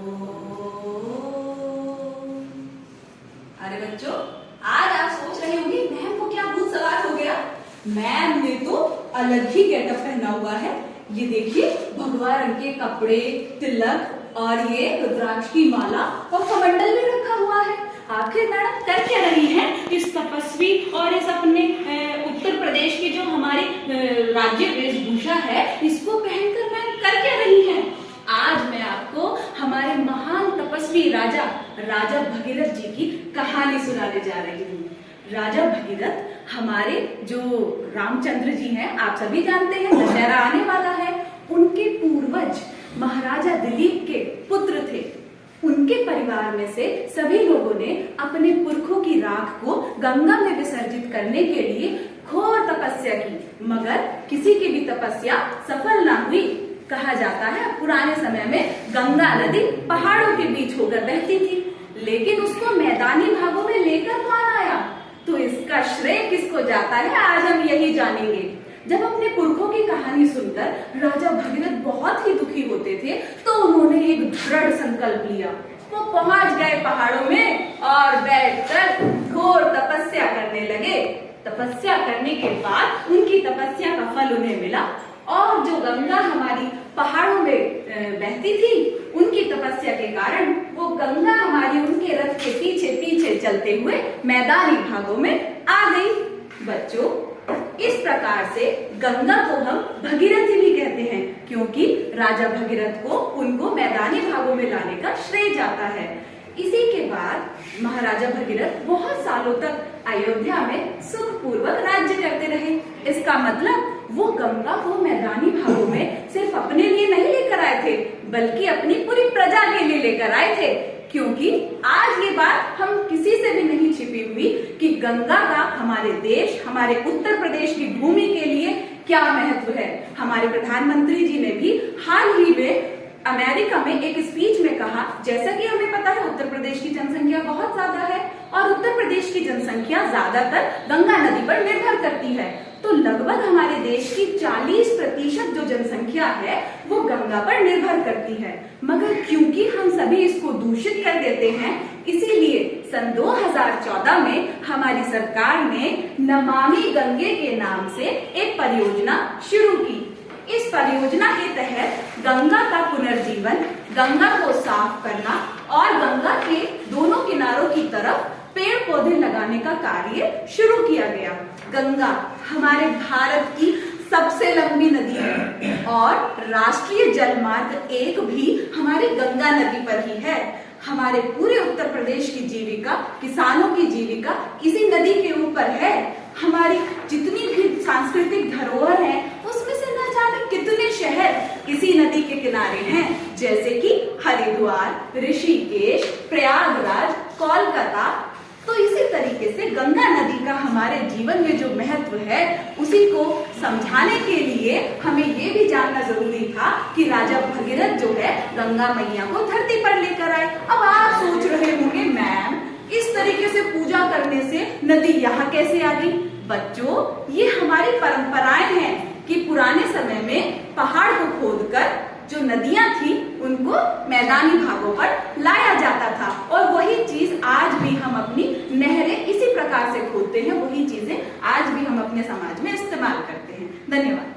अरे बच्चों, आज आप सोच रहे होंगे मैम को क्या भूत सवार हो गया। मैम ने तो अलग ही गेटअप पहना हुआ है। ये देखिए, भगवा रंग के कपड़े, तिलक और ये रुद्राक्ष की माला और कमंडल भी रखा हुआ है। आखिर मैडम कर क्या रही हैं इस तपस्वी और इस अपने उत्तर प्रदेश की जो हमारी राज्य वेशभूषा है इसको पहनकर मैम कर क्या रही हैं? आज मैं आपको हमारे महान तपस्वी राजा भगीरथ जी की कहानी सुनाने जा रही हूँ। राजा भगीरथ हमारे जो रामचंद्र जी हैं, आप सभी जानते हैं, दशहरा आने वाला है। उनके पूर्वज महाराजा दिलीप के पुत्र थे। उनके परिवार में से सभी लोगों ने अपने पुरखों की राख को गंगा में विसर्जित करने के लिए घोर तपस्या की, मगर किसी की भी तपस्या सफल ना हुई। कहा जाता है पुराने समय में गंगा नदी पहाड़ों के बीच होकर बहती थी, लेकिन उसको मैदानी भागों में लेकर कौन आया? तो इसका श्रेय किसको जाता है, आज हम यही जानेंगे। जब अपने पुरखों की कहानी सुनकर राजा भगीरथ बहुत ही दुखी होते थे, तो उन्होंने एक दृढ़ संकल्प लिया। वो पहुंच गए पहाड़ों में और बैठकर घोर तपस्या करने लगे। तपस्या करने के बाद उनकी तपस्या का फल उन्हें मिला और जो गंगा हमारी पहाड़ों में बहती थी, उनकी तपस्या के कारण वो गंगा हमारी उनके रथ के पीछे पीछे चलते हुए मैदानी भागों में आ गई। बच्चों, इस प्रकार से गंगा को हम भगीरथी भी कहते हैं, क्योंकि राजा भगीरथ को उनको मैदानी भागों में लाने का श्रेय जाता है। इसी के बाद महाराजा भगीरथ बहुत सालों तक अयोध्या में सुखपूर्वक राज्य करते रहे। इसका मतलब वो गंगा को मैदानी भागों में सिर्फ अपने लिए नहीं लेकर आए थे, बल्कि अपनी पूरी प्रजा के लिए लेकर आए थे। क्योंकि आज ये बात हम किसी से भी नहीं छिपी हुई कि गंगा का हमारे देश, हमारे उत्तर प्रदेश की भूमि के लिए क्या महत्व है। हमारे प्रधानमंत्री जी ने भी हाल ही में अमेरिका में एक स्पीच में कहा, जैसा कि हमें पता है उत्तर प्रदेश की जनसंख्या बहुत ज्यादा है और उत्तर प्रदेश की जनसंख्या ज्यादातर गंगा नदी पर निर्भर करती है, तो लगभग हमारे देश की 40% जो जनसंख्या है वो गंगा पर निर्भर करती है। मगर क्योंकि हम सभी इसको दूषित कर देते हैं, इसीलिए सन 2014 में हमारी सरकार ने नमामि गंगे के नाम से एक परियोजना शुरू की। इस परियोजना के तहत गंगा का पुनर्जीवन, गंगा को साफ करना और गंगा के दोनों किनारों की तरफ पेड़ पौधे लगाने का कार्य शुरू किया गया। गंगा हमारे भारत की सबसे लंबी नदी है और राष्ट्रीय जलमार्ग 1 भी हमारी गंगा नदी पर ही है। हमारे पूरे उत्तर प्रदेश की जीविका, किसानों की जीविका इसी नदी के ऊपर है। हमारी जितनी भी सांस्कृतिक धरोहर है उसमें से न जाने कितने शहर इसी नदी के किनारे हैं, जैसे कि हरिद्वार, ऋषिकेश, प्रयागराज, कोलकाता। तो इसी तरीके से गंगा नदी का हमारे जीवन में जो महत्व है उसी को समझाने के लिए हमें ये भी जानना जरूरी था कि राजा भगीरथ जो है गंगा मैया को धरती पर लेकर आए। अब आप सोच रहे होंगे मैम, इस तरीके से पूजा करने से नदी यहाँ कैसे आ गई? बच्चों, ये हमारी परंपराएं हैं कि पुराने समय में पहाड़ को खोदकर जो नदियां थी उनको मैदानी भागों पर लाया जाता था और वही चीज आज भी हम अपनी नहरें इसी प्रकार से खोदते हैं, वही चीजें आज भी हम अपने समाज में इस्तेमाल करते हैं। धन्यवाद।